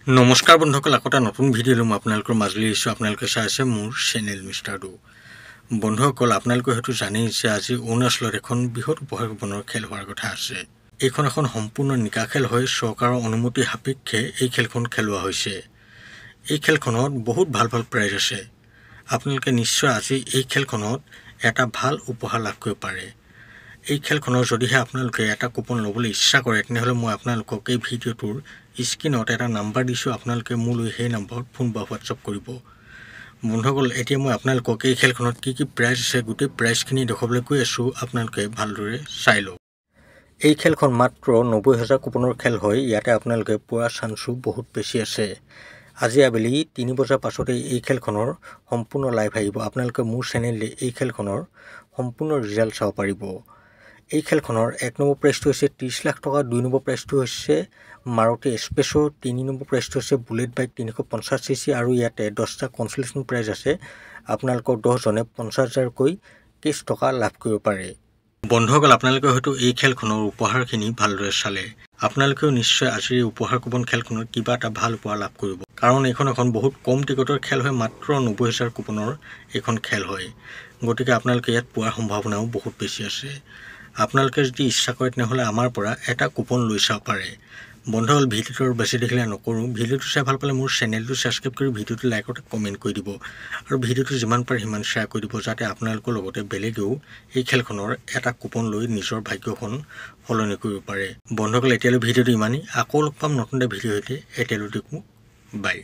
নমস্কাৰ বন্ধুসকল, আকৌ এটা নতুন ভিডিঅ' লৈ মই আপোনালোকৰ মাজলৈ আহিছোঁ। আপোনালোকে চাই আছে মোৰ চেনেল মিষ্টাৰ ডু। বন্ধুসকল, আপোনালোকে হয়তো জানেই যে আজি অৰুণাচলত এখন বৃহৎ উপহাৰ কুপনৰ খেল হোৱাৰ কথা আছে। এইখন এখন সম্পূৰ্ণ নিকা খেল হৈ চৰকাৰৰ অনুমতি সাপেক্ষে এই খেলখন খেলোৱা হৈছে। এই খেলখনত বহুত ভাল ভাল প্ৰাইজ আছে। আপোনালোকে নিশ্চয় আজি এই খেলখনত এটা ভাল উপহাৰ লাভ কৰিব পাৰে। এই খেলখনৰ যদিহে আপোনালোকে এটা কুপন ল'বলৈ ইচ্ছা কৰে, তেনেহ'লে মই আপোনালোকক এই ভিডিঅ'টোৰ স্ক্ৰীনত এটা নাম্বাৰ দিছোঁ। আপোনালোকে মোলৈ সেই নাম্বাৰত ফোন বা হোৱাটছআপ কৰিব। বন্ধুসকল, এতিয়া মই আপোনালোকক এই খেলখনত কি কি প্ৰাইজ আছে গোটেই প্ৰাইজখিনি দেখুৱাবলৈ গৈ আছোঁ। আপোনালোকে ভালদৰে চাই লওক। এই খেলখন মাত্ৰ 90,000 কুপনৰ খেল হয়। ইয়াতে আপোনালোকে পোৱা চান্সো বহুত বেছি আছে। আজি আবেলি 3 বজাৰ পাছতেই এই খেলখনৰ সম্পূৰ্ণ লাইভ আহিব। আপোনালোকে মোৰ চেনেললৈ এই খেলখনৰ সম্পূৰ্ণ ৰিজাল্ট চাব পাৰিব। এই খেলখনৰ 1 নম্বৰ প্ৰাইজটো হৈছে 30 লাখ টকা, 2 নম্বৰ প্ৰাইজটো হৈছে মাৰুতি এক্সপ্ৰেছো, 3 নম্বৰ প্ৰাইজটো হৈছে বুলেট বাইক 350 cc আৰু ইয়াতে 10টা কনচলেশ্যন প্ৰাইজ আছে। আপোনালোকৰ 10জনে 50,000কৈ কেছ টকা লাভ কৰিব পাৰে। বন্ধুসকল, আপোনালোকে হয়তো এই খেলখনৰ উপহাৰখিনি ভালদৰে চালে। আপোনালোকেও নিশ্চয় আজিৰ এই উপহাৰ কুপন খেলখনত কিবা এটা ভাল উপহাৰ লাভ কৰিব, কাৰণ এইখন এখন বহুত কম টিকটৰ খেল হয়। মাত্ৰ 90,000 কুপনৰ এইখন খেল হয়। গতিকে আপোনালোকে ইয়াত পোৱাৰ সম্ভাৱনাও বহুত বেছি আছে। আপোনালোকে যদি ইচ্ছা কৰে তেনেহ'লে আমাৰ পৰা এটা কুপন লৈ চাব পাৰে। বন্ধুসকল, ভিডিঅ'টো বেছি দেখিলে নকৰোঁ। ভিডিঅ'টো চাই ভাল পালে মোৰ চেনেলটো ছাবস্ক্ৰাইব কৰি ভিডিঅ'টো লাইক আৰু কমেণ্ট কৰি দিব, আৰু ভিডিঅ'টো যিমান পাৰে সিমান শ্বেয়াৰ কৰি দিব, যাতে আপোনালোকৰ লগতে বেলেগেও এই খেলখনৰ এটা কুপন লৈ নিজৰ ভাগ্যখন সলনি কৰিব পাৰে। বন্ধুসকল, এতিয়ালৈ ভিডিঅ'টো ইমানেই। আকৌ লগ পাম নতুন এটা ভিডিঅ' সৈতে। এতিয়ালৈ বাই।